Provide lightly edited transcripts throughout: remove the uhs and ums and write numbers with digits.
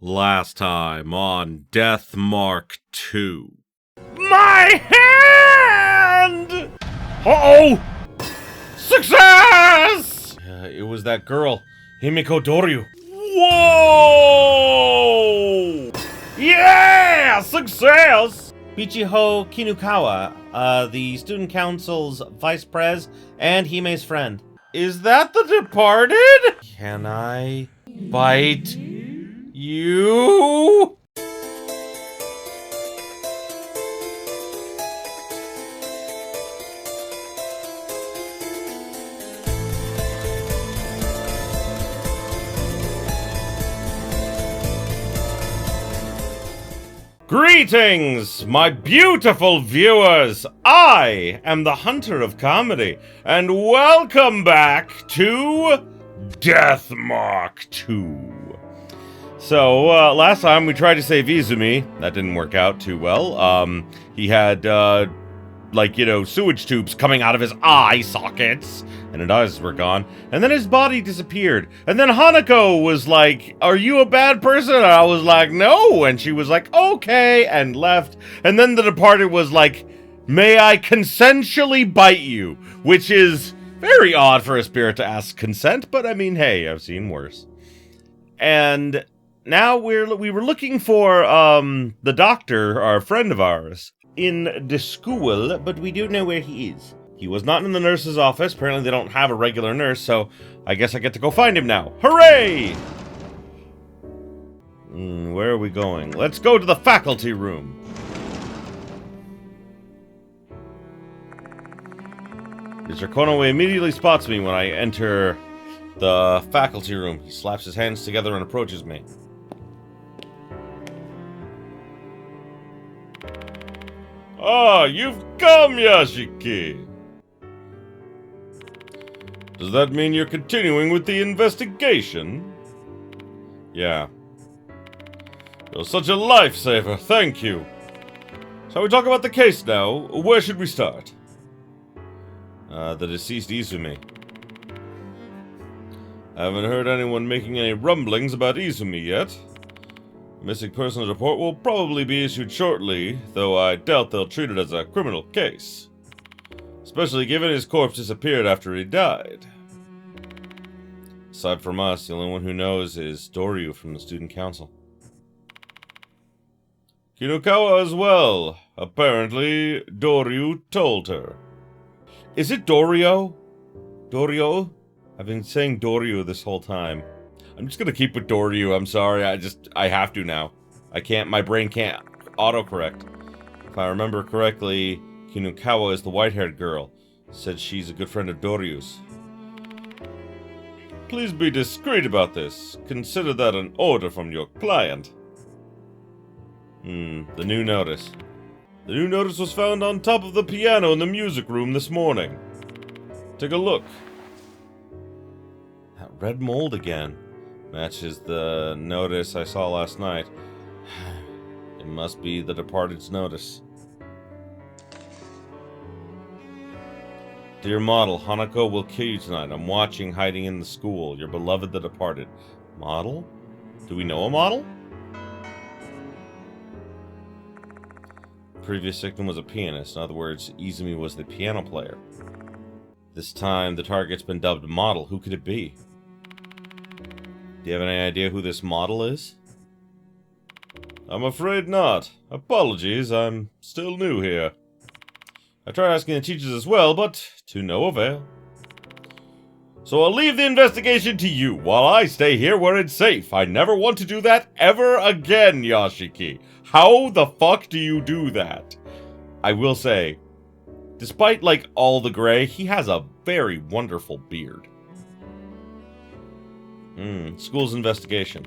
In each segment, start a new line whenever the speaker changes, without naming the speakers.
Last time on Death Mark 2. My hand! Uh-oh! Success! It was that girl, Himiko Doryu. Whoa! Yeah! Success! Michiho Kinukawa, the student council's vice pres and Hime's friend. Is that the departed? Can I bite you? Greetings, my beautiful viewers! I am the Hunter of Comedy, and welcome back to Death Mark 2. So, last time we tried to save Izumi. That didn't work out too well. He had, sewage tubes coming out of his eye sockets, and his eyes were gone. And then his body disappeared. And then Hanako was like, "Are you a bad person?" And I was like, "No." And she was like, "Okay," and left. And then the departed was like, "May I consensually bite you?" Which is very odd for a spirit to ask consent, but I mean, hey, I've seen worse. And now we were looking for the doctor, our friend of ours, in the school, but we don't know where he is. He was not in the nurse's office. Apparently they don't have a regular nurse, so I guess I get to go find him now. Hooray! Where are we going? Let's go to the faculty room. Mr. Konoe immediately spots me when I enter the faculty room. He slaps his hands together and approaches me. Ah, you've come, Yashiki! Does that mean you're continuing with the investigation? Yeah. You're such a lifesaver, thank you. Shall we talk about the case now? Where should we start? The deceased Izumi. I haven't heard anyone making any rumblings about Izumi yet. A missing persons report will probably be issued shortly, though I doubt they'll treat it as a criminal case. Especially given his corpse disappeared after he died. Aside from us, the only one who knows is Doryu from the student council. Kinukawa as well. Apparently, Doryu told her. Is it Doryo? Doryo? I've been saying Doryu this whole time. I'm just gonna keep with Doryu, I'm sorry, I have to now. My brain can't autocorrect. If I remember correctly, Kinukawa is the white-haired girl. Said she's a good friend of Doryu's. Please be discreet about this. Consider that an order from your client. The new notice. The new notice was found on top of the piano in the music room this morning. Take a look. That red mold again. Matches the notice I saw last night. It must be the departed's notice. Dear model, Hanako will kill you tonight. I'm watching hiding in the school. Your beloved the departed. Model? Do we know a model? Previous victim was a pianist. In other words, Izumi was the piano player. This time, the target's been dubbed model. Who could it be? Do you have any idea who this model is? I'm afraid not. Apologies, I'm still new here. I tried asking the teachers as well, but to no avail. So I'll leave the investigation to you, while I stay here where it's safe. I never want to do that ever again, Yashiki. How the fuck do you do that? I will say, despite, all the gray, he has a very wonderful beard. School's investigation.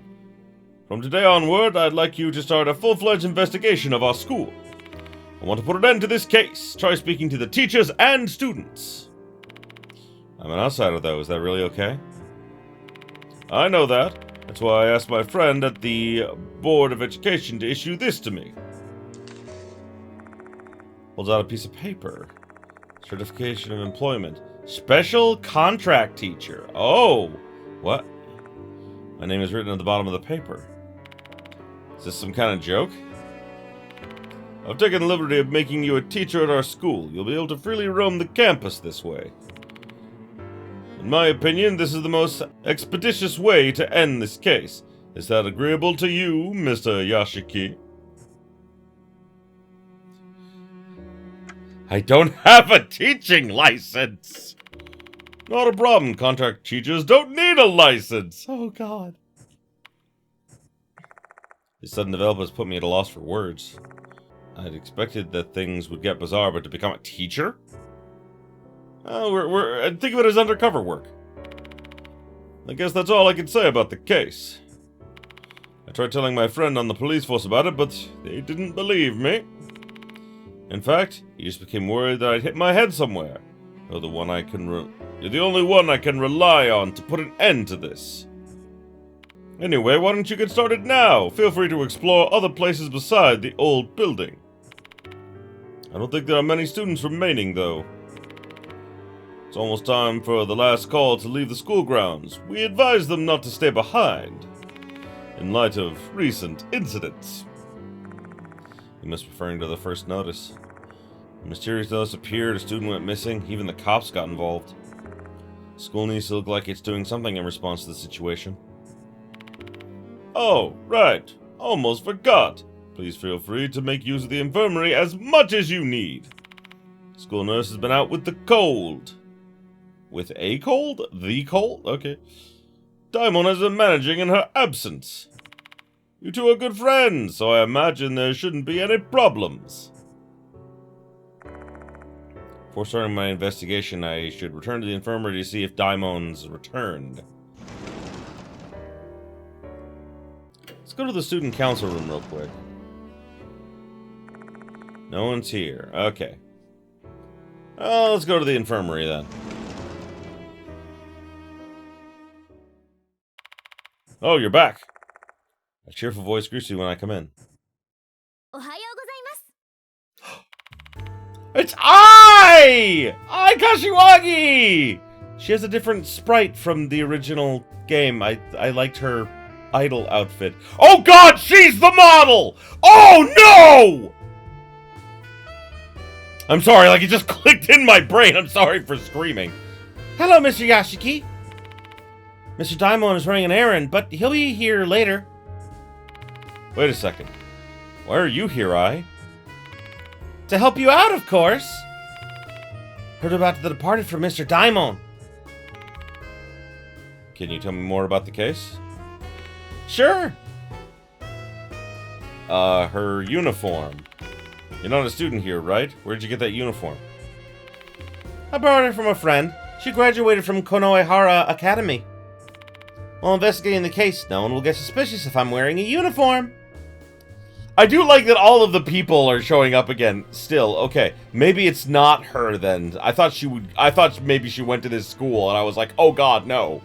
From today onward, I'd like you to start a full-fledged investigation of our school. I want to put an end to this case. Try speaking to the teachers and students. I'm an outsider, though. Is that really okay? I know that. That's why I asked my friend at the Board of Education to issue this to me. Holds out a piece of paper. Certification of employment. Special contract teacher. Oh! What? My name is written at the bottom of the paper. Is this some kind of joke? I've taken the liberty of making you a teacher at our school. You'll be able to freely roam the campus this way. In my opinion, this is the most expeditious way to end this case. Is that agreeable to you, Mr. Yashiki? I don't have a teaching license! Not a problem, contract teachers don't need a license! Oh, God. These sudden developments put me at a loss for words. I'd expected that things would get bizarre, but to become a teacher? Think of it as undercover work. I guess that's all I can say about the case. I tried telling my friend on the police force about it, but they didn't believe me. In fact, he just became worried that I'd hit my head somewhere. You're the only one I can rely on to put an end to this. Anyway, why don't you get started now? Feel free to explore other places beside the old building. I don't think there are many students remaining, though. It's almost time for the last call to leave the school grounds. We advise them not to stay behind, in light of recent incidents. He must be referring to the first notice. A mysterious notice appeared, a student went missing, even the cops got involved. School needs to look like it's doing something in response to the situation. Oh, right. Almost forgot. Please feel free to make use of the infirmary as much as you need. School nurse has been out with the cold. With a cold? The cold? Okay. Daimon has been managing in her absence. You two are good friends, so I imagine there shouldn't be any problems. Before starting my investigation, I should return to the infirmary to see if Daimon's returned. Let's go to the student council room real quick. No one's here. Okay. Oh, let's go to the infirmary then. Oh, you're back. A cheerful voice greets you when I come in. It's I Kashiwagi! She has a different sprite from the original game. I liked her idol outfit. Oh God, she's the model! Oh no! I'm sorry, like it just clicked in my brain. I'm sorry for screaming. Hello, Mr. Yashiki. Mr. Daimon is running an errand, but he'll be here later. Wait a second. Why are you here, I? To help you out, of course. Heard about the departed from Mr. Daimon. Can you tell me more about the case? Sure. Her uniform. You're not a student here, right? Where'd you get that uniform? I borrowed it from a friend. She graduated from Konoehara Academy. While investigating the case, no one will get suspicious if I'm wearing a uniform. I do like that all of the people are showing up again. Still, okay, maybe it's not her then. I thought maybe she went to this school, and I was like, oh God, no.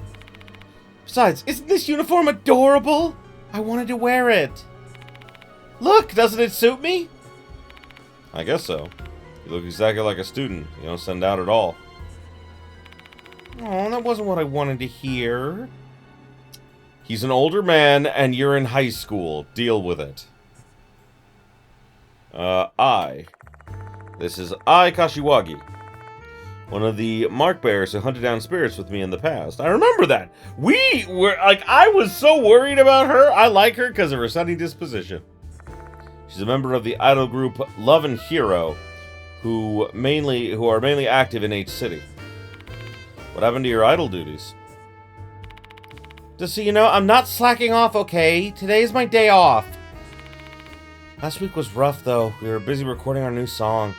Besides, isn't this uniform adorable? I wanted to wear it. Look, doesn't it suit me? I guess so. You look exactly like a student. You don't stand out at all. Oh, that wasn't what I wanted to hear. He's an older man, and you're in high school. Deal with it. This is I, Kashiwagi. One of the mark bearers who hunted down spirits with me in the past. I remember that. We were, like, I was so worried about her. I like her because of her sunny disposition. She's a member of the idol group Love and Hero, who are mainly active in H City. What happened to your idol duties? Just so you know, I'm not slacking off, okay? Today's my day off. Last week was rough, though. We were busy recording our new song.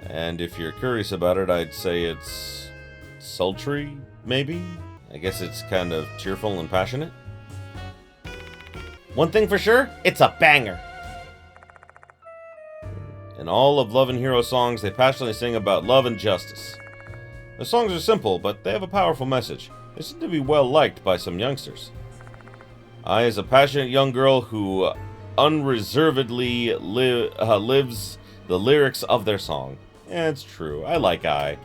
And if you're curious about it, I'd say it's sultry, maybe? I guess it's kind of cheerful and passionate. One thing for sure, it's a banger. In all of Love and Hero songs, they passionately sing about love and justice. The songs are simple, but they have a powerful message. They seem to be well liked by some youngsters. I is a passionate young girl who unreservedly lives the lyrics of their song. Yeah, it's true. I like I.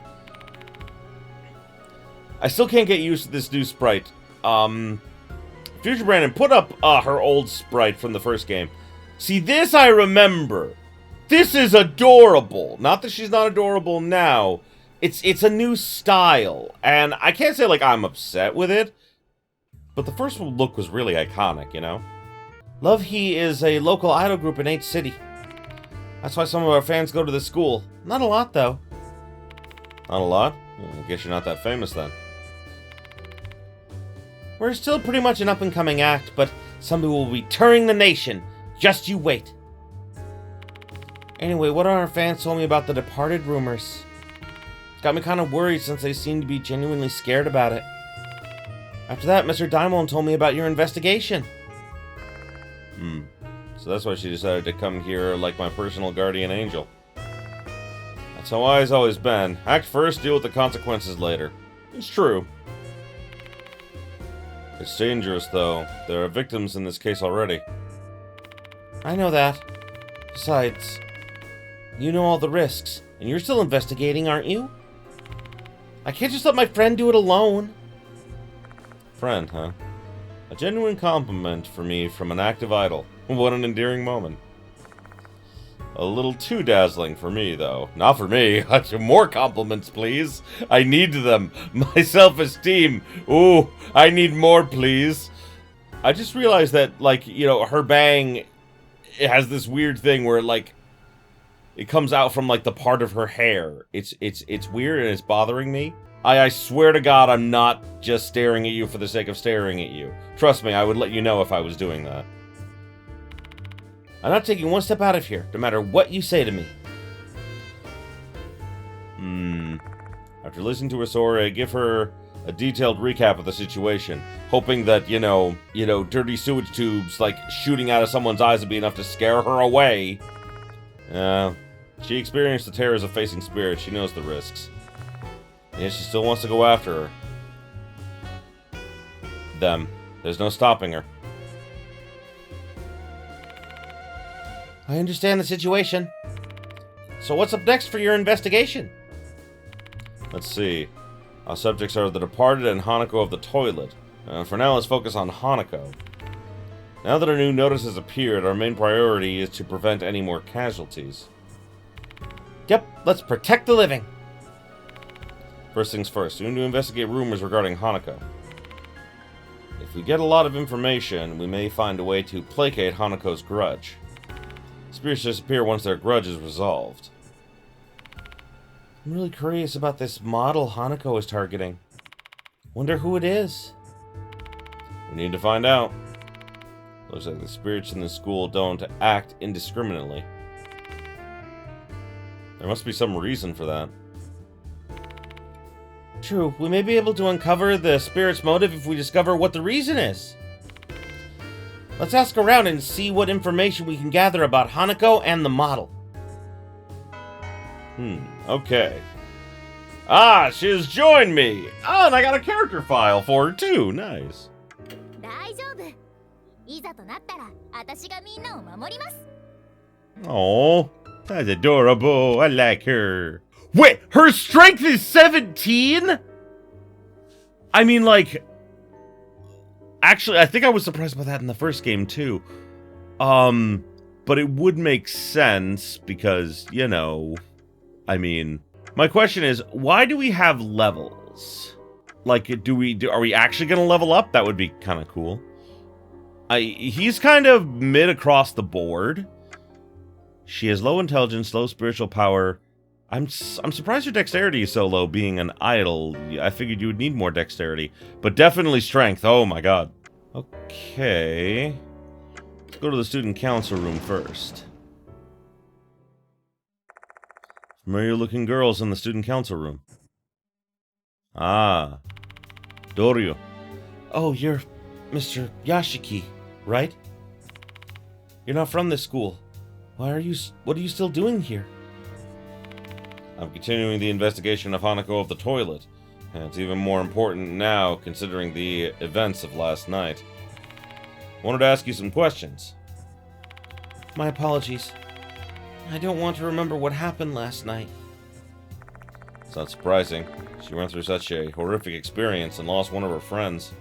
I still can't get used to this new sprite. For Future Brandon, put up her old sprite from the first game. See, this I remember. This is adorable. Not that she's not adorable now. It's a new style. And I can't say, like, I'm upset with it. But the first look was really iconic, you know? Love He is a local idol group in H City. That's why some of our fans go to this school. Not a lot, though. Not a lot? I guess you're not that famous, then. We're still pretty much an up-and-coming act, but someday we'll be touring the nation. Just you wait. Anyway, what our fans told me about the departed rumors? Got me kind of worried since they seem to be genuinely scared about it. After that, Mr. Daimon told me about your investigation. So that's why she decided to come here like my personal guardian angel. That's how I's always been. Act first, deal with the consequences later. It's true. It's dangerous, though. There are victims in this case already. I know that. Besides, you know all the risks, and you're still investigating, aren't you? I can't just let my friend do it alone. Friend, huh? A genuine compliment for me from an active idol. What an endearing moment. A little too dazzling for me, though. Not for me. More compliments, please. I need them. My self-esteem. Ooh, I need more, please. I just realized that, like, you know, her bang, it has this weird thing where, like, it comes out from, like, the part of her hair. It's weird and it's bothering me. I swear to God, I'm not just staring at you for the sake of staring at you. Trust me, I would let you know if I was doing that. I'm not taking one step out of here, no matter what you say to me. After listening to her story, I give her a detailed recap of the situation, hoping that, you know, dirty sewage tubes, like, shooting out of someone's eyes would be enough to scare her away. She experienced the terrors of facing spirits. She knows the risks. Yet she still wants to go after her. Them. There's no stopping her. I understand the situation. So what's up next for your investigation? Let's see. Our subjects are the departed and Hanako of the toilet. For now, let's focus on Hanako. Now that a new notice has appeared, our main priority is to prevent any more casualties. Yep, let's protect the living. First things first, we need to investigate rumors regarding Hanako. If we get a lot of information, we may find a way to placate Hanako's grudge. Spirits disappear once their grudge is resolved. I'm really curious about this model Hanako is targeting. Wonder who it is. We need to find out. Looks like the spirits in the school don't act indiscriminately. There must be some reason for that. True, we may be able to uncover the spirit's motive if we discover what the reason is. Let's ask around and see what information we can gather about Hanako and the model. Okay. Ah, she has joined me! Oh, and I got a character file for her too, nice. Oh, that's adorable, I like her. Wait, her strength is 17? I mean, like... Actually, I think I was surprised by that in the first game, too. But it would make sense, because, you know... I mean... My question is, why do we have levels? Like, are we actually gonna level up? That would be kind of cool. He's kind of mid across the board. She has low intelligence, low spiritual power... I'm surprised your dexterity is so low, being an idol. I figured you would need more dexterity. But definitely strength. Oh my god. Okay. Let's go to the student council room first. Familiar looking girls in the student council room. Ah. Doryu. Oh, you're Mr. Yashiki, right? You're not from this school. What are you still doing here? I'm continuing the investigation of Hanako of the toilet, and it's even more important now considering the events of last night. I wanted to ask you some questions. My apologies. I don't want to remember what happened last night. It's not surprising. She went through such a horrific experience and lost one of her friends.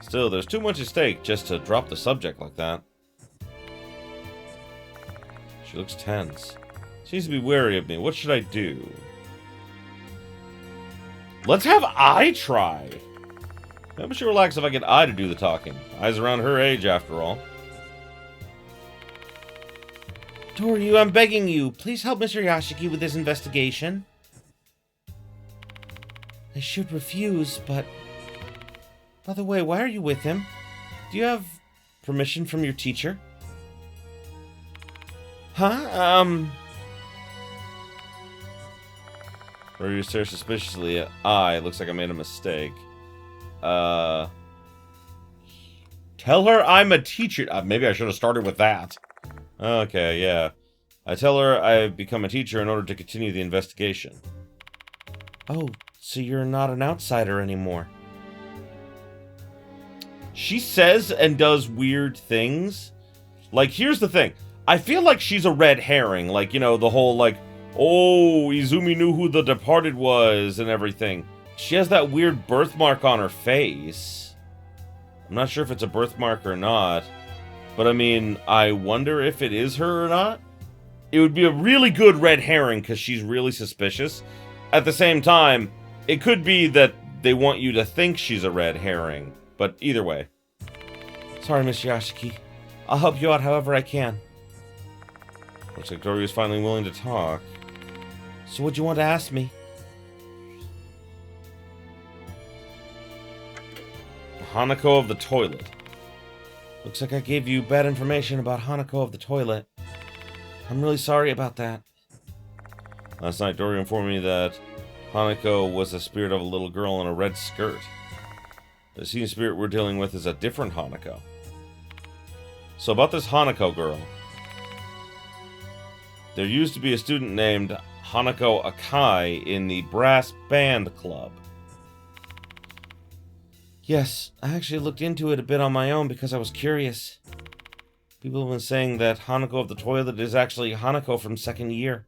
Still, there's too much at stake just to drop the subject like that. She looks tense. Seems to be wary of me. What should I do? Let's have I try. Maybe she'll relax if I get I to do the talking. I's around her age, after all.
Doryu, I'm begging you. Please help Mr. Yashiki with this investigation. I should refuse, but... By the way, why are you with him? Do you have permission from your teacher? Huh?
Doryu stares suspiciously at I. Looks like I made a mistake. Tell her I'm a teacher. Maybe I should have started with that. Okay, yeah. I tell her I've become a teacher in order to continue the investigation.
Oh, so you're not an outsider anymore.
She says and does weird things. Like, here's the thing. I feel like she's a red herring. Like, you know, the whole, like, oh, Izumi knew who the departed was and everything. She has that weird birthmark on her face. I'm not sure if it's a birthmark or not. But, I mean, I wonder if it is her or not. It would be a really good red herring because she's really suspicious. At the same time, it could be that they want you to think she's a red herring. But either way.
Sorry, Mr. Yashiki. I'll help you out however I can.
Looks like Doryu's finally willing to talk.
So what'd you want to ask me?
Hanako of the toilet.
Looks like I gave you bad information about Hanako of the toilet. I'm really sorry about that.
Last night, Doryu informed me that Hanako was the spirit of a little girl in a red skirt. The scene spirit we're dealing with is a different Hanako. So about this Hanako girl. There used to be a student named Hanako Akai in the brass band club.
Yes, I actually looked into it a bit on my own because I was curious. People have been saying that Hanako of the toilet is actually Hanako from second year.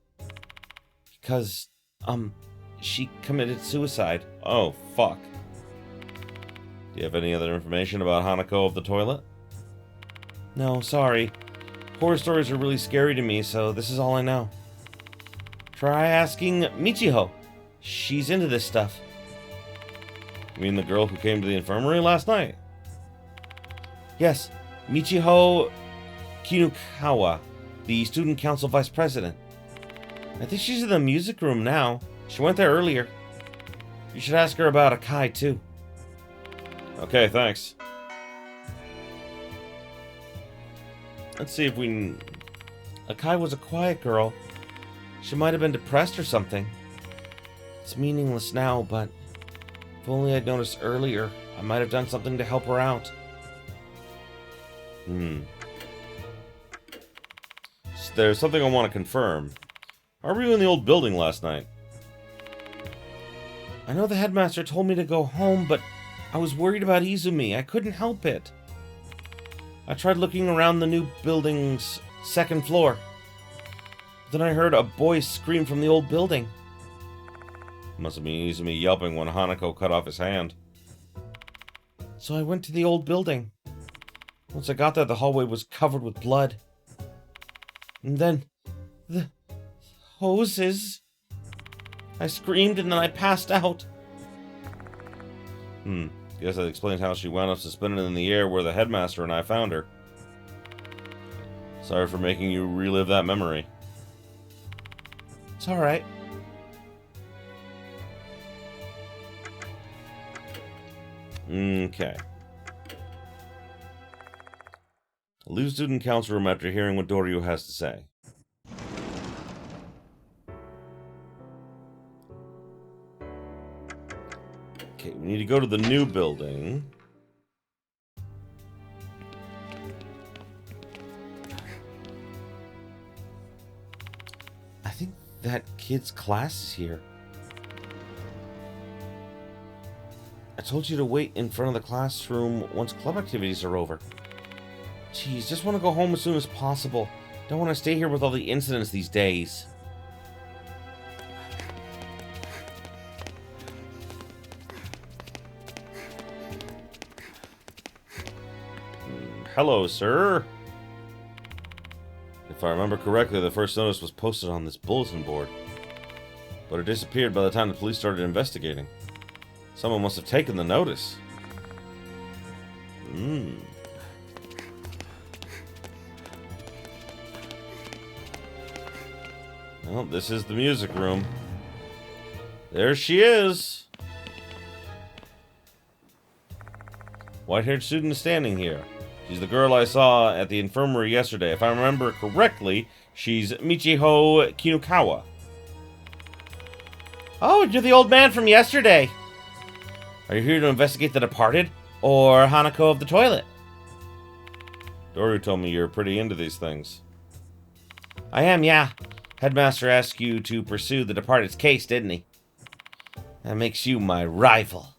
Because, she committed suicide.
Oh, fuck. Do you have any other information about Hanako of the toilet?
No, sorry. Horror stories are really scary to me, so this is all I know. Try asking Michiho. She's into this stuff.
You mean the girl who came to the infirmary last night?
Yes, Michiho Kinukawa, the student council vice president. I think she's in the music room now. She went there earlier. You should ask her about Akai, too.
Okay, thanks. Let's see if we can...
Akai was a quiet girl. She might have been depressed or something. It's meaningless now, but if only I'd noticed earlier, I might have done something to help her out.
There's something I want to confirm. How were you in the old building last night?
I know the headmaster told me to go home, but I was worried about Izumi. I couldn't help it. I tried looking around the new building's second floor. Then I heard a boy scream from the old building.
Must have been Izumi yelping when Hanako cut off his hand.
So I went to the old building. Once I got there, the hallway was covered with blood. And then... the hoses... I screamed and then I passed out.
Guess that explains how she wound up suspended in the air where the headmaster and I found her. Sorry for making you relive that memory.
It's alright.
Okay. I'll leave student council room after hearing what Doryu has to say. Okay, we need to go to the new building.
I think that kid's class is here. I told you to wait in front of the classroom once club activities are over. Jeez, just want to go home as soon as possible. Don't want to stay here with all the incidents these days.
Hello, sir. If I remember correctly, the first notice was posted on this bulletin board. But it disappeared by the time the police started investigating. Someone must have taken the notice. Well, this is the music room. There she is. White-haired student is standing here. She's the girl I saw at the infirmary yesterday. If I remember correctly, she's Michiho Kinukawa.
Oh, you're the old man from yesterday. Are you here to investigate the departed? Or Hanako of the toilet?
Doru told me you're pretty into these things.
I am, yeah. Headmaster asked you to pursue the departed's case, didn't he? That makes you my rival.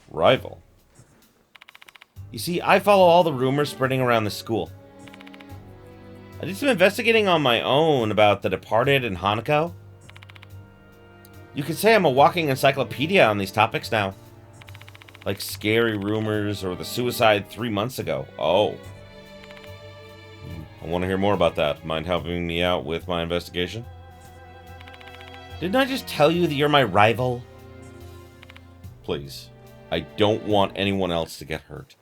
Rival?
You see, I follow all the rumors spreading around the school. I did some investigating on my own about the departed and Hanako. You could say I'm a walking encyclopedia on these topics now. Like scary rumors or the suicide 3 months ago.
Oh. I want to hear more about that. Mind helping me out with my investigation?
Didn't I just tell you that you're my rival?
Please. I don't want anyone else to get hurt.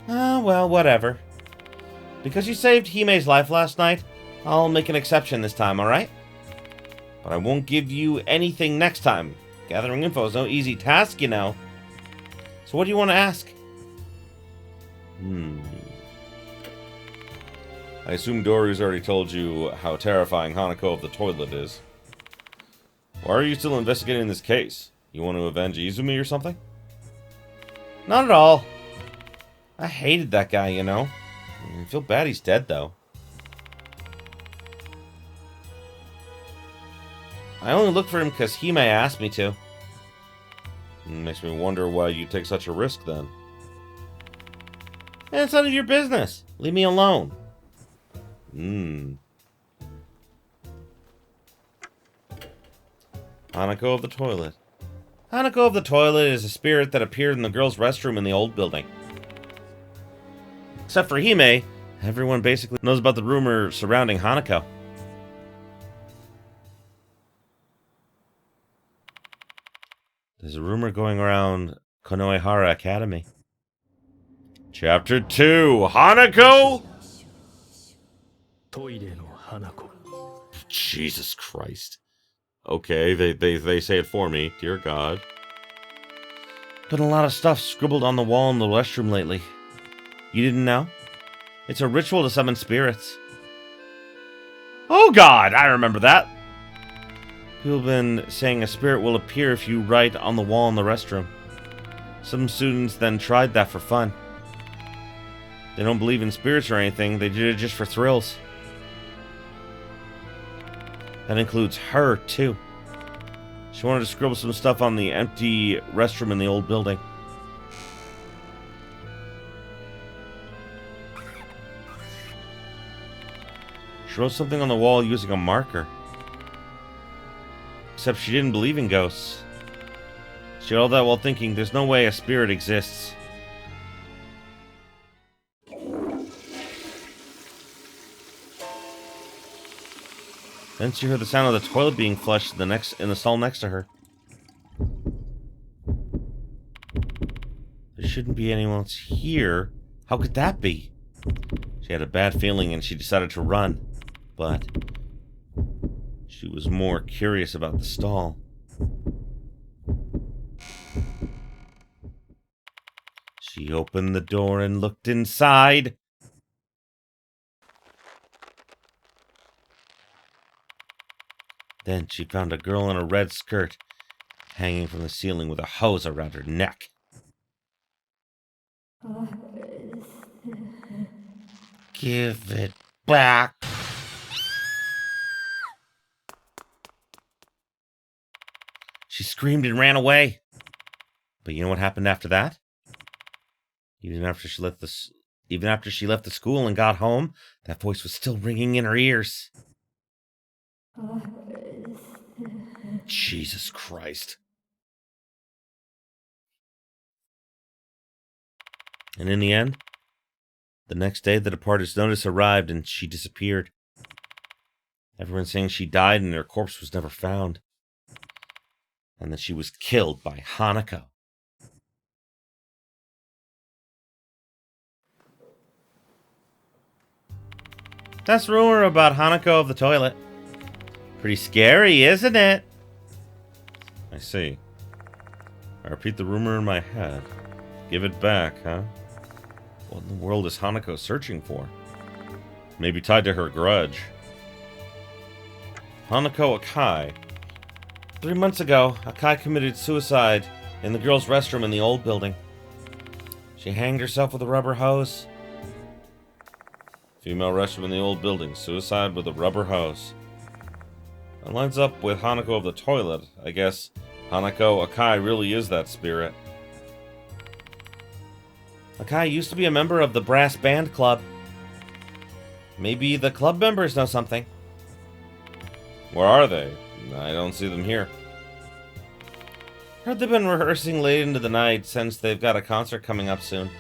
Well, whatever. Because you saved Hime's life last night, I'll make an exception this time, alright? But I won't give you anything next time. Gathering info is no easy task, you know. So what do you want to ask?
I assume Doru's already told you how terrifying Hanako of the toilet is. Why are you still investigating this case? You want to avenge Izumi or something?
Not at all. I hated that guy, you know. I feel bad he's dead, though. I only look for him because Hime asked me to.
Makes me wonder why you take such a risk, then.
It's none of your business. Leave me alone.
Hanako of the toilet.
Hanako of the toilet is a spirit that appeared in the girls' restroom in the old building. Except for Hime, everyone basically knows about the rumor surrounding Hanako. There's a rumor going around Konoehara Academy.
Chapter 2, Hanako? Jesus Christ. Okay, they say it for me. Dear God.
Been a lot of stuff scribbled on the wall in the restroom lately. You didn't know? It's a ritual to summon spirits.
Oh God, I remember that.
People have been saying a spirit will appear if you write on the wall in the restroom. Some students then tried that for fun. They don't believe in spirits or anything, they did it just for thrills. That includes her, too. She wanted to scribble some stuff on the empty restroom in the old building. She wrote something on the wall using a marker. Except she didn't believe in ghosts. She did all that while thinking there's no way a spirit exists. Then she heard the sound of the toilet being flushed in the stall next to her. There shouldn't be anyone else here. How could that be? She had a bad feeling and she decided to run. But she was more curious about the stall. She opened the door and looked inside. Then she found a girl in a red skirt hanging from the ceiling with a hose around her neck. Give it back. She screamed and ran away. But you know what happened after that? Even after she left the school and got home, that voice was still ringing in her ears. Jesus Christ. And in the end, the next day the departed's notice arrived and she disappeared. Everyone's saying she died and her corpse was never found. And that she was killed by Hanako. That's rumor about Hanako of the toilet. Pretty scary, isn't it? I see. I repeat the rumor in my head. Give it back, huh? What in the world is Hanako searching for? Maybe tied to her grudge. Hanako Akai. 3 months ago, Akai committed suicide in the girls' restroom in the old building. She hanged herself with a rubber hose. Female restroom in the old building. Suicide with a rubber hose. That lines up with Hanako of the toilet. I guess Hanako Akai really is that spirit. Akai used to be a member of the brass band club. Maybe the club members know something. Where are they? I don't see them here. Heard they've been rehearsing late into the night since they've got a concert coming up soon.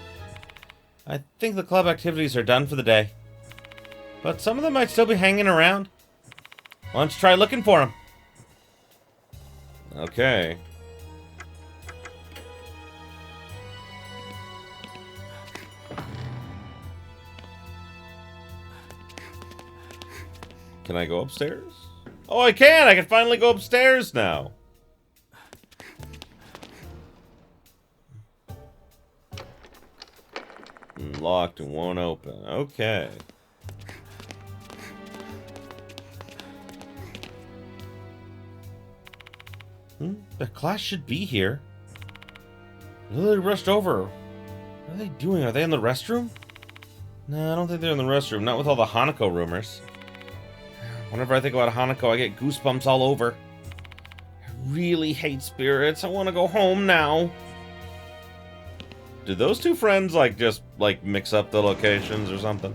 I think the club activities are done for the day. But some of them might still be hanging around. Why don't you try looking for them? Okay. Can I go upstairs? Oh, I can! I can finally go upstairs now! Locked and won't open. Okay. The class should be here. They rushed over. What are they doing? Are they in the restroom? No, I don't think they're in the restroom. Not with all the Hanako rumors. Whenever I think about Hanako, I get goosebumps all over. I really hate spirits. I want to go home now. Did those two friends, just mix up the locations or something?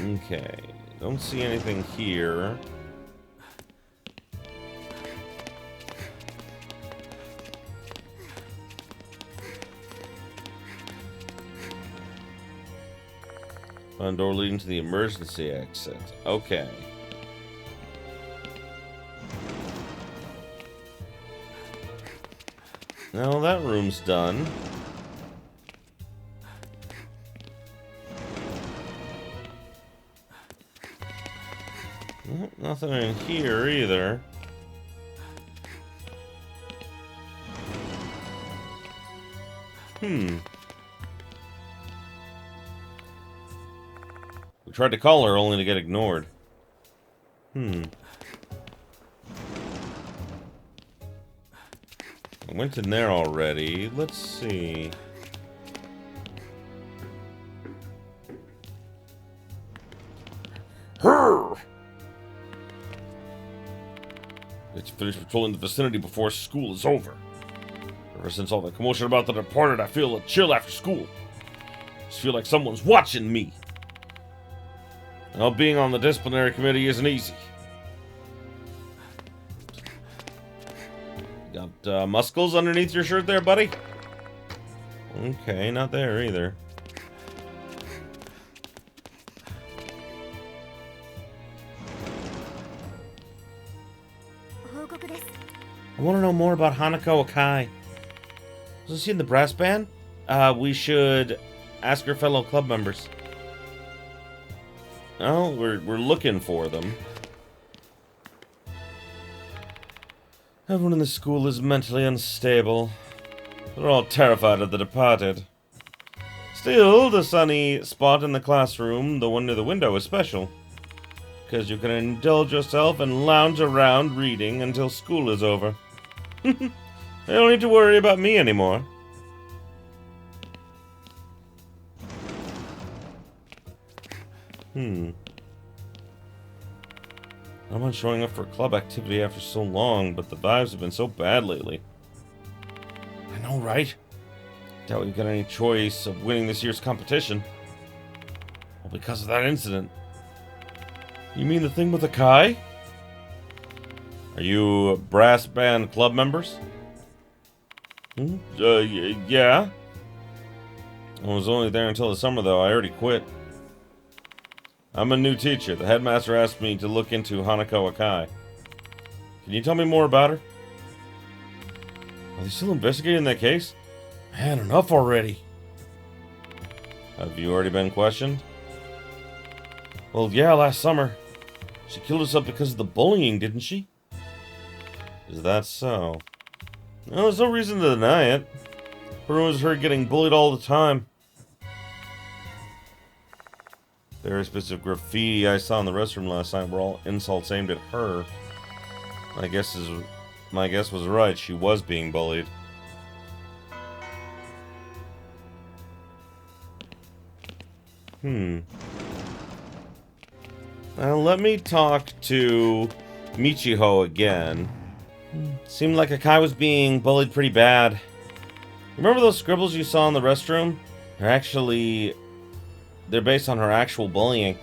Okay. Don't see anything here. Found door leading to the emergency exit. Okay. Now that room's done. Nothing in here either. We tried to call her only to get ignored. I went in there already. Let's see. Let's finish patrolling the vicinity before school is over. Ever since all the commotion about the departed, I feel a chill after school. Just feel like someone's watching me. Now, being on the disciplinary committee isn't easy. Got muscles underneath your shirt there, buddy? Okay, not there either. I want to know more about Hanako Akai. Was she in the brass band? We should ask her fellow club members. Oh, we're looking for them. Everyone in the school is mentally unstable. They're all terrified of the departed. Still, the sunny spot in the classroom, the one near the window, is special. Because you can indulge yourself and lounge around reading until school is over. They don't need to worry about me anymore. I'm not showing up for club activity after so long, but the vibes have been so bad lately. I know, right? Doubt we've got any choice of winning this year's competition. Well, because of that incident. You mean the thing with the Kai? Are you brass band club members? Yeah. I was only there until the summer, though. I already quit. I'm a new teacher. The headmaster asked me to look into Hanako Akai. Can you tell me more about her? Are they still investigating that case? Man, enough already. Have you already been questioned? Well, yeah, last summer. She killed herself because of the bullying, didn't she? Is that so? No, there's no reason to deny it. Everyone was her getting bullied all the time. Various bits of graffiti I saw in the restroom last night were all insults aimed at her. My guess was right. She was being bullied. Now let me talk to Michiho again. Seemed like Akai was being bullied pretty bad. Remember those scribbles you saw in the restroom? They're based on her actual bullying.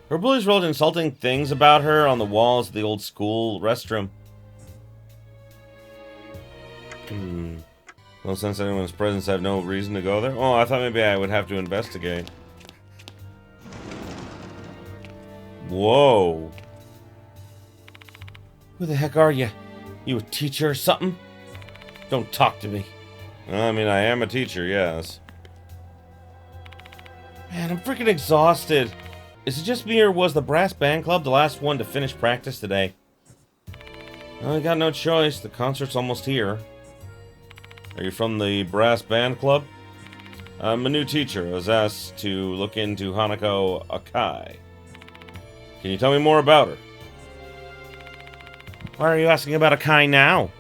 Her bullies wrote insulting things about her on the walls of the old school restroom. Well, since anyone's presence, I have no reason to go there. Oh, I thought maybe I would have to investigate. Whoa. Who the heck are you? You a teacher or something? Don't talk to me. I mean, I am a teacher, yes. Man, I'm freaking exhausted. Is it just me, or was the brass band club the last one to finish practice today? Well, I got no choice. The concert's almost here. Are you from the brass band club? I'm a new teacher. I was asked to look into Hanako Akai. Can you tell me more about her? Why are you asking about Akai now?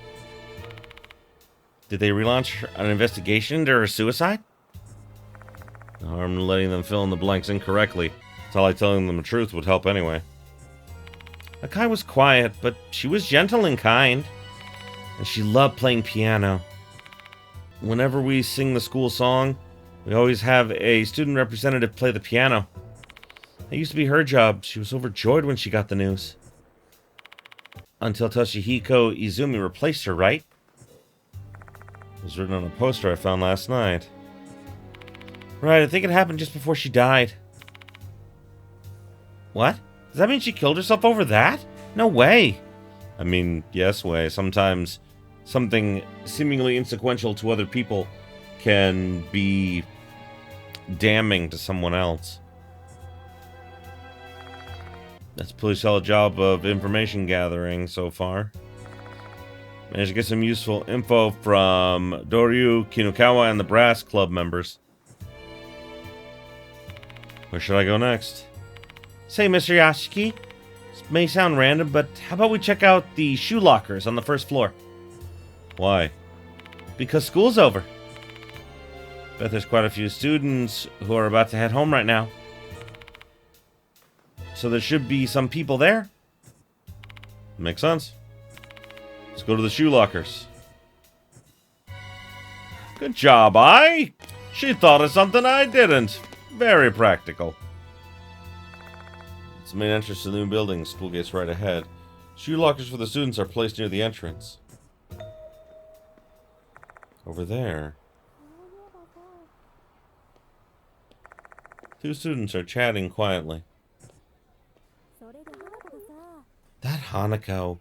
Did they relaunch an investigation into her suicide? No harm in letting them fill in the blanks incorrectly. That's like telling them the truth would help anyway. Akai was quiet, but she was gentle and kind. And she loved playing piano. Whenever we sing the school song, we always have a student representative play the piano. That used to be her job. She was overjoyed when she got the news. Until Toshihiko Izumi replaced her, right? It was written on a poster I found last night. Right, I think it happened just before she died. What? Does that mean she killed herself over that? No way! I mean, yes way. Sometimes something seemingly inconsequential to other people can be damning to someone else. That's a pretty solid job of information gathering so far. Managed to get some useful info from Doryu, Kinukawa, and the Brass Club members. Where should I go next? Say, Mr. Yashiki, this may sound random, but how about we check out the shoe lockers on the first floor? Why? Because school's over. Bet there's quite a few students who are about to head home right now. So there should be some people there. Makes sense. Let's go to the shoe lockers. Good job, She thought of something I didn't. Very practical. It's the main entrance to the new building. School gate's right ahead. Shoe lockers for the students are placed near the entrance. Over there. Two students are chatting quietly. That Hanako.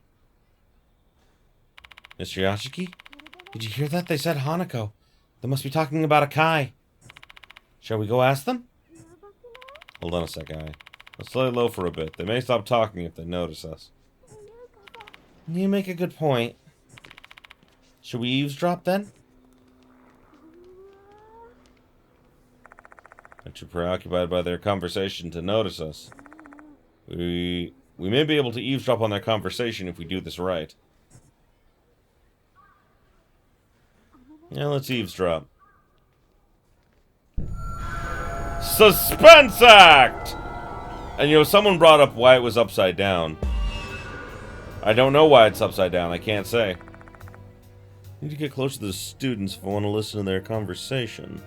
Mr. Yashiki? Did you hear that? They said Hanako. They must be talking about Akai. Shall we go ask them? Hold on a sec, Ai. Let's lay low for a bit. They may stop talking if they notice us. You make a good point. Should we eavesdrop then? They're too preoccupied by their conversation to notice us. We may be able to eavesdrop on their conversation if we do this right. Yeah, let's eavesdrop. Suspense act! And someone brought up why it was upside down. I don't know why it's upside down, I can't say. I need to get closer to the students if I want to listen to their conversation.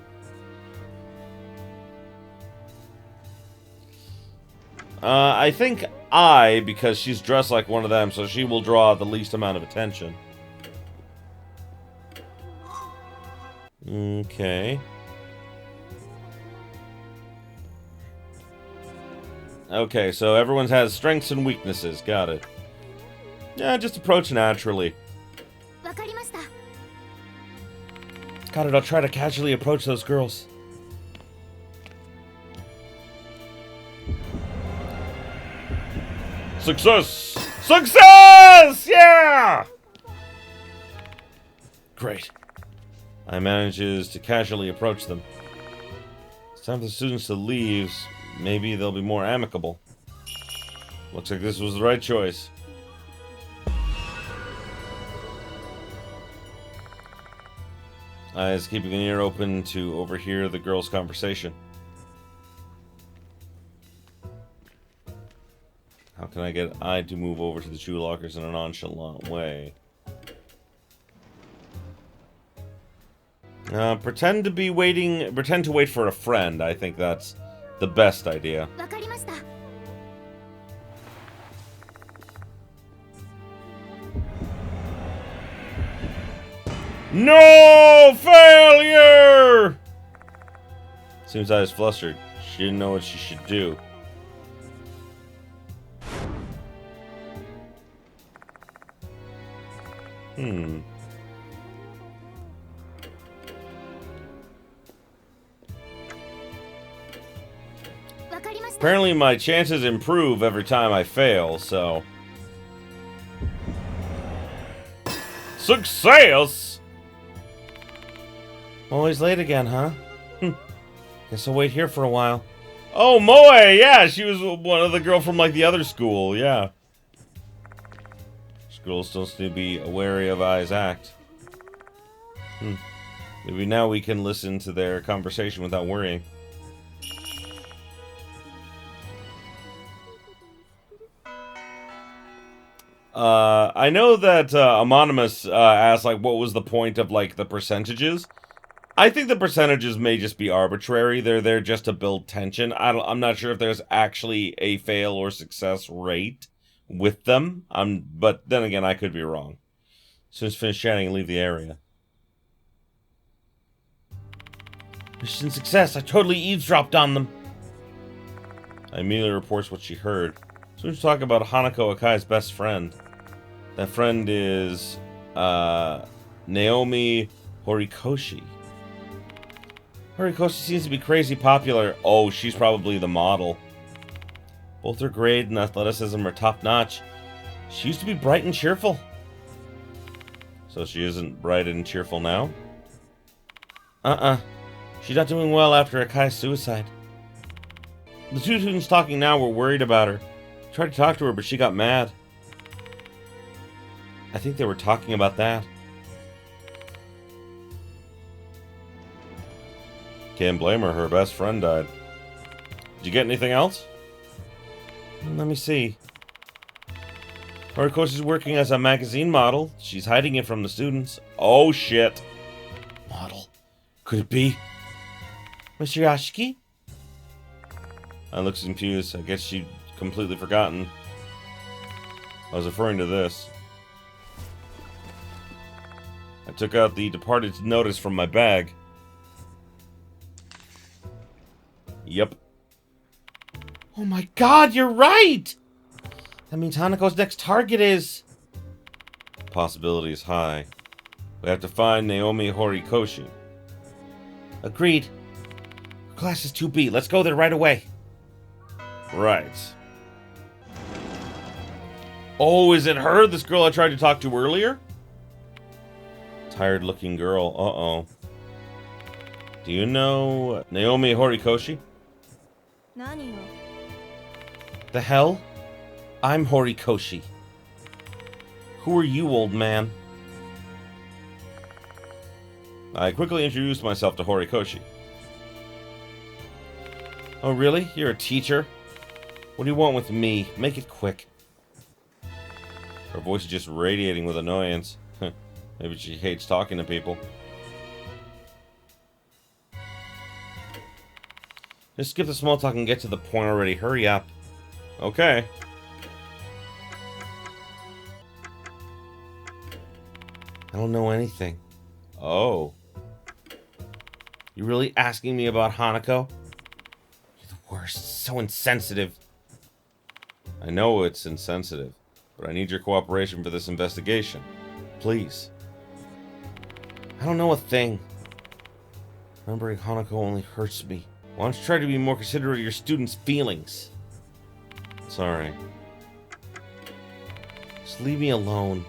I think because she's dressed like one of them, so she will draw the least amount of attention. Okay. Okay, so everyone has strengths and weaknesses. Got it. Yeah, just approach naturally.
わかりました。
Got it, I'll try to casually approach those girls.
Success! Success! Yeah!
Great. I manages to casually approach them. It's time for the students to leave. Maybe they'll be more amicable. Looks like this was the right choice. I was keeping an ear open to overhear the girls' conversation. How can I get I to move over to the shoe lockers in a nonchalant way? Pretend to wait for a friend. I think that's the best idea.
わかりました。
No failure!
Seems I was flustered. She didn't know what she should do. Apparently my chances improve every time I fail, so...
Success!
Always late again, huh? Guess I'll wait here for a while.
Oh, Moe! Yeah, she was one of the girl from, like, the other school, yeah.
Girls still seem to be wary of Ai's act. Maybe now we can listen to their conversation without worrying. I know that Anonymous asked, like, what was the point of, like, the percentages? I think the percentages may just be arbitrary. They're there just to build tension. I'm not sure if there's actually a fail or success rate with them. But then again, I could be wrong. As soon as finish chatting and leave the area. Mission success. I totally eavesdropped on them. I immediately reports what she heard. So we talk about Hanako Akai's best friend. That friend is Naomi Horikoshi. Horikoshi seems to be crazy popular. Oh, she's probably the model. Both her grade and athleticism are top-notch. She used to be bright and cheerful. So she isn't bright and cheerful now? She's not doing well after Akai's suicide. The two students talking now were worried about her. Tried to talk to her, but she got mad. I think they were talking about that. Can't blame her. Her best friend died. Did you get anything else? Let me see. Horikoshi's working as a magazine model. She's hiding it from the students. Oh, shit. Model. Could it be Mr. Yashiki? I look confused. I guess she'd completely forgotten. I was referring to this. I took out the departed notice from my bag. Yep. Oh my god, you're right! That means Hanako's next target is... Possibility is high. We have to find Naomi Horikoshi. Agreed. Class is 2B. Let's go there right away. Right. Oh, is it her? This girl I tried to talk to earlier? Tired-looking girl. Uh-oh. Do you know Naomi Horikoshi?
何よ。
The hell? I'm Horikoshi. Who are you, old man? I quickly introduced myself to Horikoshi. Oh, really? You're a teacher? What do you want with me? Make it quick. Her voice is just radiating with annoyance. Maybe she hates talking to people. Just skip the small talk and get to the point already. Hurry up. Okay. I don't know anything. Oh. You really asking me about Hanako? You're the worst. So insensitive.
I know it's insensitive, but I need your cooperation for this investigation. Please.
I don't know a thing. Remembering Hanako only hurts me. Why don't you try to be more considerate of your students' feelings?
Sorry.
Just leave me alone.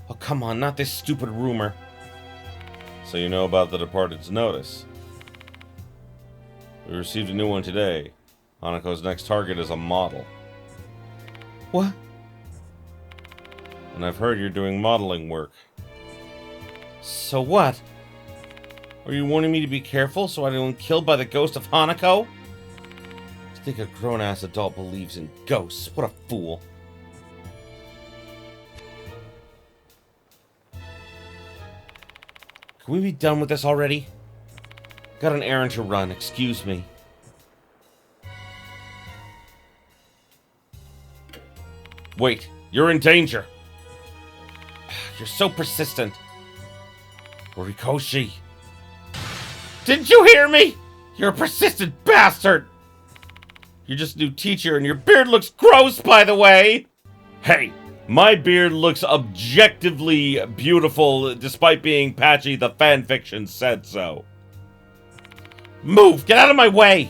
Oh, come on, not this stupid rumor.
So you know about the Departed's notice. We received a new one today. Hanako's next target is a model.
What?
And I've heard you're doing modeling work.
So what? Are you warning me to be careful so I don't get killed by the ghost of Hanako? I think a grown-ass adult believes in ghosts. What a fool. Can we be done with this already? Got an errand to run, excuse me.
Wait, you're in danger!
You're so persistent.
Horikoshi!
Didn't you hear me? You're a persistent bastard! You're just a new teacher and your beard looks gross, by the way!
Hey! My beard looks objectively beautiful despite being patchy. The fanfiction said so.
Move! Get out of my way!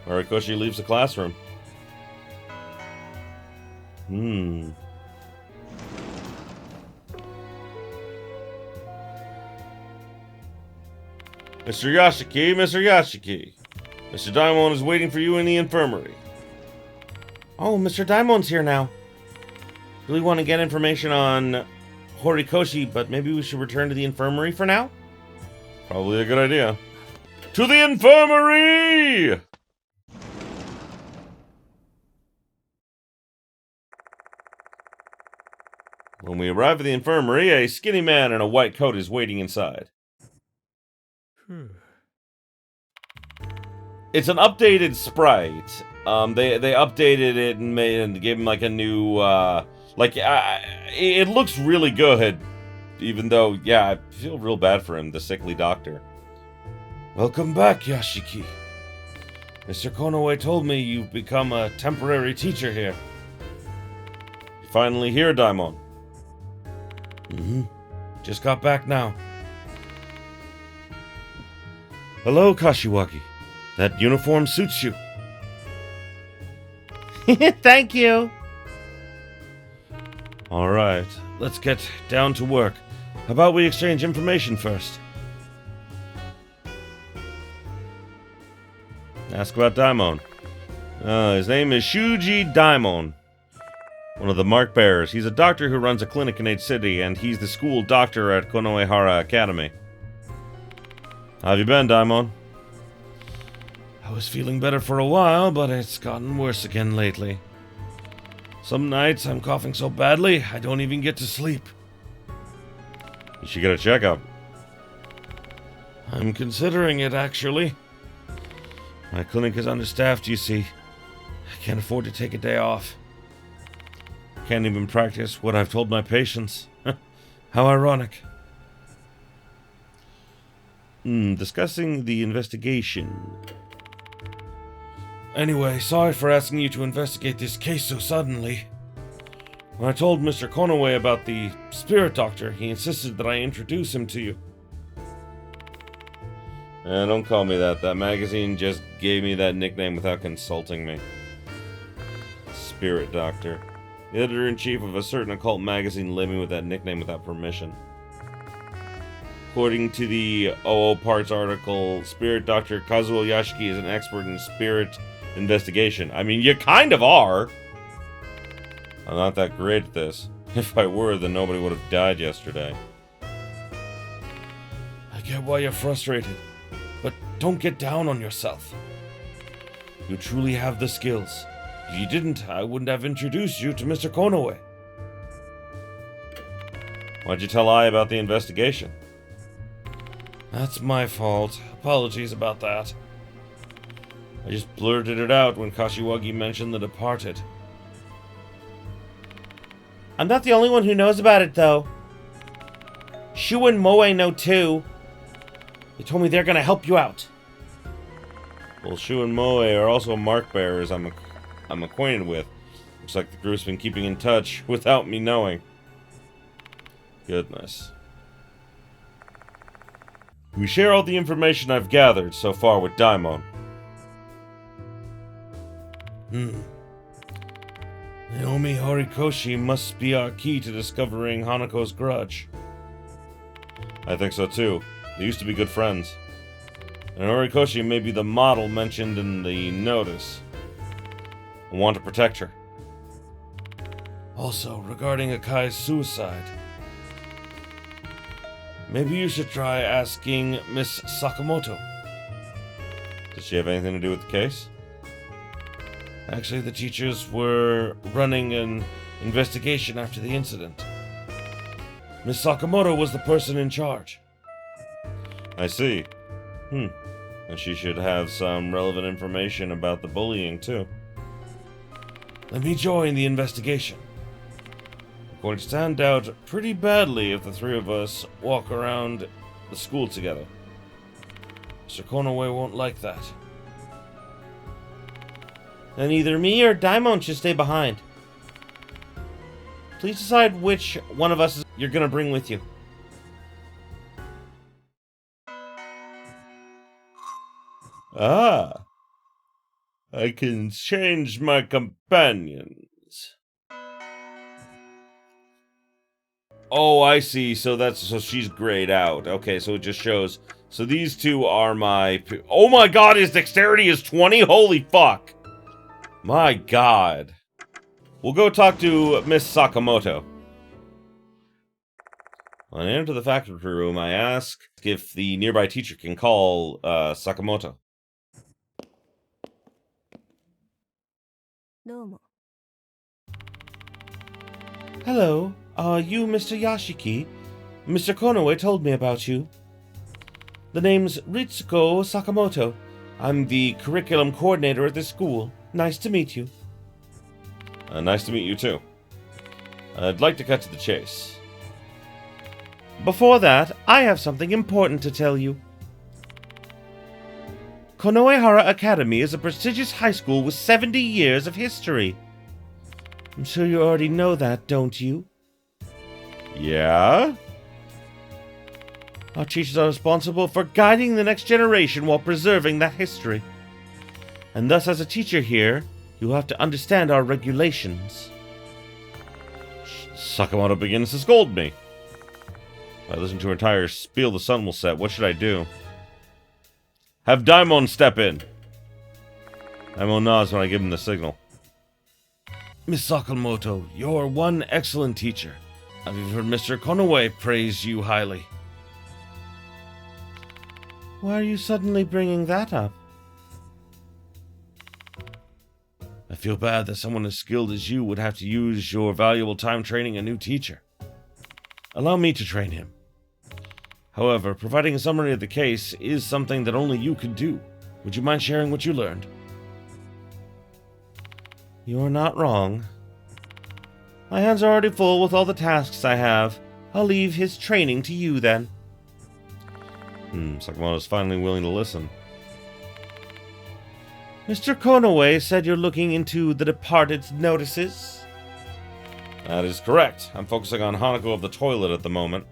Horikoshi leaves the classroom. Mr. Yashiki, Mr. Yashiki. Mr. Daimon is waiting for you in the infirmary.
Oh, Mr. Daimon's here now. Really want to get information on Horikoshi, but maybe we should return to the infirmary for now?
Probably a good idea. To the infirmary! When we arrive at the infirmary, a skinny man in a white coat is waiting inside. It's an updated sprite. They updated it and gave him like a new it looks really good. Even though, yeah, I feel real bad for him, the sickly doctor.
Welcome back, Yashiki. Mr. Konoe told me you've become a temporary teacher here.
Finally here, Daimon.
Just got back now. Hello, Kashiwagi. That uniform suits you. Thank you. All right, let's get down to work. How about we exchange information first?
Ask about Daimon. His name is Shuji Daimon. One of the mark bearers. He's a doctor who runs a clinic in H City, and he's the school doctor at Konoehara Academy. How have you been, Daimon?
I was feeling better for a while, but it's gotten worse again lately. Some nights I'm coughing so badly, I don't even get to sleep.
You should get a checkup.
I'm considering it, actually. My clinic is understaffed, you see. I can't afford to take a day off. Can't even practice what I've told my patients. How ironic.
Discussing the investigation.
Anyway, sorry for asking you to investigate this case so suddenly. When I told Mr. Konoe about the spirit doctor, he insisted that I introduce him to you.
Don't call me that. That magazine just gave me that nickname without consulting me. Spirit Doctor. The editor-in-chief of a certain occult magazine let me with that nickname without permission. According to the OO Parts article, Spirit Doctor Kazuo Yashiki is an expert in spirit investigation. I mean, you kind of are. I'm not that great at this. If I were, then nobody would have died yesterday.
I get why you're frustrated, but don't get down on yourself. You truly have the skills. If you didn't, I wouldn't have introduced you to Mr. Konoe.
Why'd you tell I about the investigation?
That's my fault. Apologies about that. I just blurted it out when Kashiwagi mentioned the departed. I'm not the only one who knows about it, though. Shu and Moe know too. They told me they're gonna help you out.
Well, Shu and Moe are also mark bearers I'm acquainted with. Looks like the group's been keeping in touch without me knowing. Goodness. We share all the information I've gathered so far with Daimon.
Naomi Horikoshi must be our key to discovering Hanako's grudge.
I think so too. They used to be good friends. And Horikoshi may be the model mentioned in the notice. I want to protect her.
Also, regarding Akai's suicide, maybe you should try asking Miss Sakamoto.
Does she have anything to do with the case?
Actually, the teachers were running an investigation after the incident. Miss Sakamoto was the person in charge.
I see. And she should have some relevant information about the bullying, too.
Let me join the investigation. We're going to stand out pretty badly if the three of us walk around the school together. Mr. Konoe won't like that. Then either me or Daimon should stay behind. Please decide which one of us you're gonna bring with you.
Ah. I can change my companions. Oh, I see. So she's grayed out. Okay, so it just shows. So these two are my... Oh my god, his dexterity is 20? Holy fuck. My god. We'll go talk to Miss Sakamoto. When I enter the faculty room, I ask if the nearby teacher can call Sakamoto.
Hello, are you Mr. Yashiki? Mr. Konoe told me about you. The name's Ritsuko Sakamoto. I'm the curriculum coordinator at this school. Nice to meet you.
Nice to meet you too. I'd like to cut to the chase.
Before that, I have something important to tell you. Konoehara Academy is a prestigious high school with 70 years of history. I'm sure you already know that, don't you?
Yeah?
Our teachers are responsible for guiding the next generation while preserving that history. And thus, as a teacher here, you have to understand our regulations.
Sakamoto begins to scold me. If I listen to her entire spiel, the sun will set. What should I do? Have Daimon step in. Daimon nods when I give him the signal.
Miss Sakamoto, you're one excellent teacher. I've even heard Mr. Konoe praise you highly. Why are you suddenly bringing that up? I feel bad that someone as skilled as you would have to use your valuable time training a new teacher. Allow me to train him. However, providing a summary of the case is something that only you could do. Would you mind sharing what you learned? You're not wrong. My hands are already full with all the tasks I have. I'll leave his training to you then.
Sakamoto's finally willing to listen.
Mr. Konoe said you're looking into the departed's notices?
That is correct. I'm focusing on Hanako of the toilet at the moment.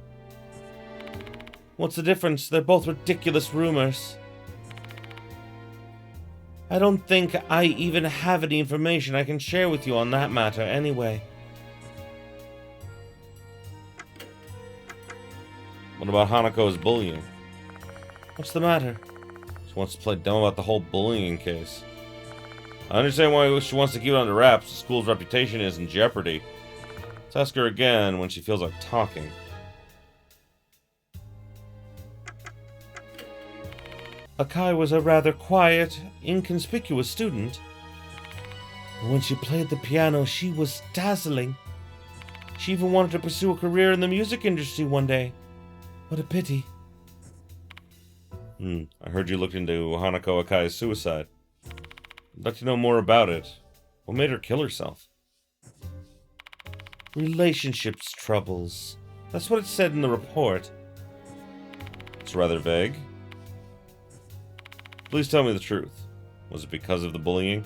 What's the difference? They're both ridiculous rumors. I don't think I even have any information I can share with you on that matter anyway.
What about Hanako's bullying?
What's the matter?
She wants to play dumb about the whole bullying case. I understand why she wants to keep it under wraps. The school's reputation is in jeopardy. Let's ask her again when she feels like talking.
Akai was a rather quiet, inconspicuous student. But when she played the piano, she was dazzling. She even wanted to pursue a career in the music industry one day. What a pity.
I heard you looked into Hanako Akai's suicide. I'd like to know more about it. What made her kill herself?
relationships troubles. That's what it said in the report.
It's rather vague. Please tell me the truth. Was it because of the bullying?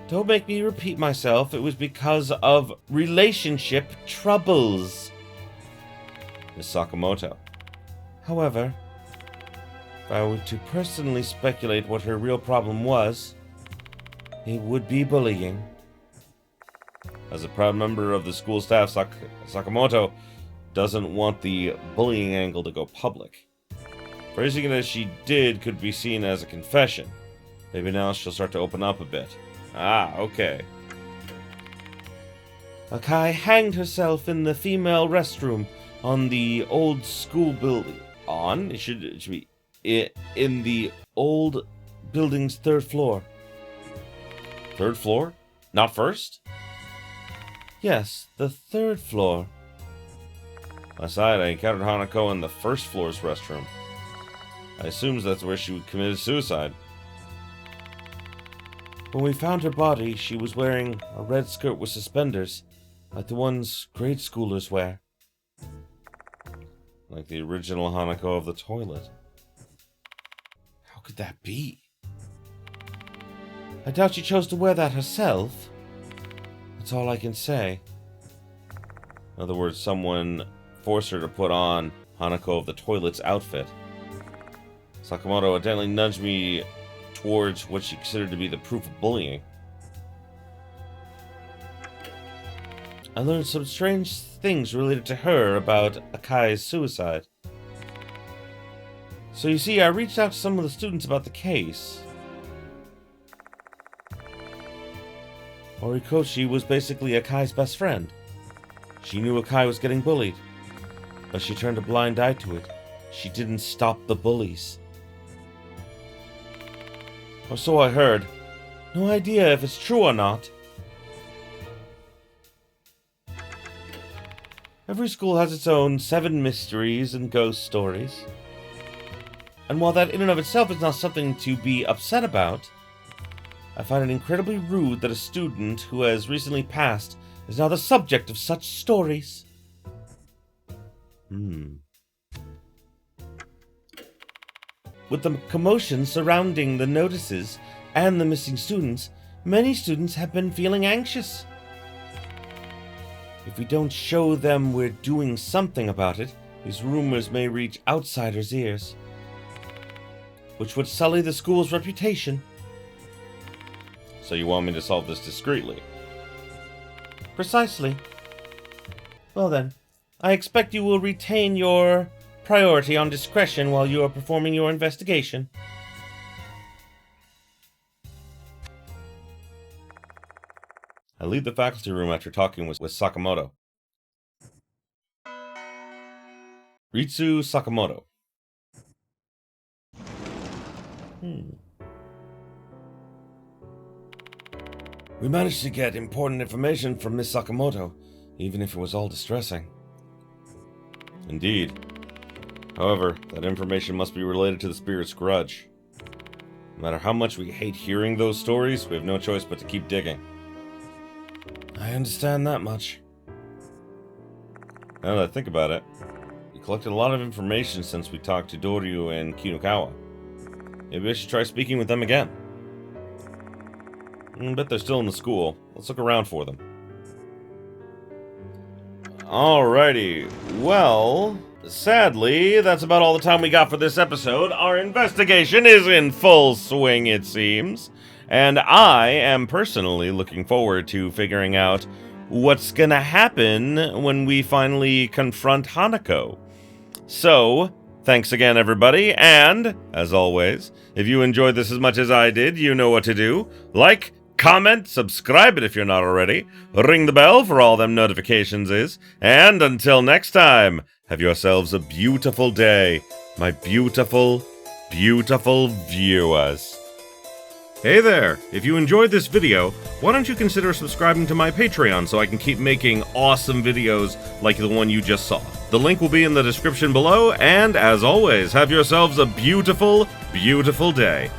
Don't make me repeat myself. It was because of relationship troubles.
Miss Sakamoto.
However, if I were to personally speculate what her real problem was, it would be bullying.
As a proud member of the school staff, Sakamoto doesn't want the bullying angle to go public. Phrasing it as she did could be seen as a confession. Maybe now she'll start to open up a bit. Ah, okay.
Akai hanged herself in the female restroom on the old school building. It should be in the old building's 3rd floor.
3rd floor? Not first?
Yes, the 3rd floor.
Last night I encountered Hanako in the 1st floor's restroom. I assume that's where she committed suicide.
When we found her body, she was wearing a red skirt with suspenders, like the ones grade schoolers wear.
Like the original Hanako of the toilet.
How could that be? I doubt she chose to wear that herself. That's all I can say.
In other words, someone forced her to put on Hanako of the toilet's outfit. Sakamoto evidently nudged me towards what she considered to be the proof of bullying.
I learned some strange things related to her about Akai's suicide. So you see, I reached out to some of the students about the case. Horikoshi was basically Akai's best friend. She knew Akai was getting bullied, but she turned a blind eye to it. She didn't stop the bullies. Or so I heard. No idea if it's true or not. Every school has its own 7 mysteries and ghost stories. And while that in and of itself is not something to be upset about, I find it incredibly rude that a student who has recently passed is now the subject of such stories. With the commotion surrounding the notices and the missing students, many students have been feeling anxious. If we don't show them we're doing something about it, these rumors may reach outsiders' ears, which would sully the school's reputation.
So you want me to solve this discreetly?
Precisely. Well then, I expect you will retain your priority on discretion while you are performing your investigation.
I leave the faculty room after talking with Sakamoto. Ritsu Sakamoto.
We managed to get important information from Miss Sakamoto, even if it was all distressing.
Indeed. However, that information must be related to the spirit's grudge. No matter how much we hate hearing those stories, we have no choice but to keep digging.
I understand that much.
Now that I think about it, we collected a lot of information since we talked to Doryu and Kinukawa. Maybe I should try speaking with them again. I bet they're still in the school. Let's look around for them. Alrighty, well, sadly, that's about all the time we got for this episode. Our investigation is in full swing, it seems. And I am personally looking forward to figuring out what's gonna happen when we finally confront Hanako. So, thanks again, everybody, and, as always, if you enjoyed this as much as I did, you know what to do. Like, comment, subscribe it if you're not already, ring the bell for all them notifications and until next time, have yourselves a beautiful day, my beautiful, beautiful viewers. Hey there! If you enjoyed this video, why don't you consider subscribing to my Patreon so I can keep making awesome videos like the one you just saw. The link will be in the description below, and as always, have yourselves a beautiful, beautiful day.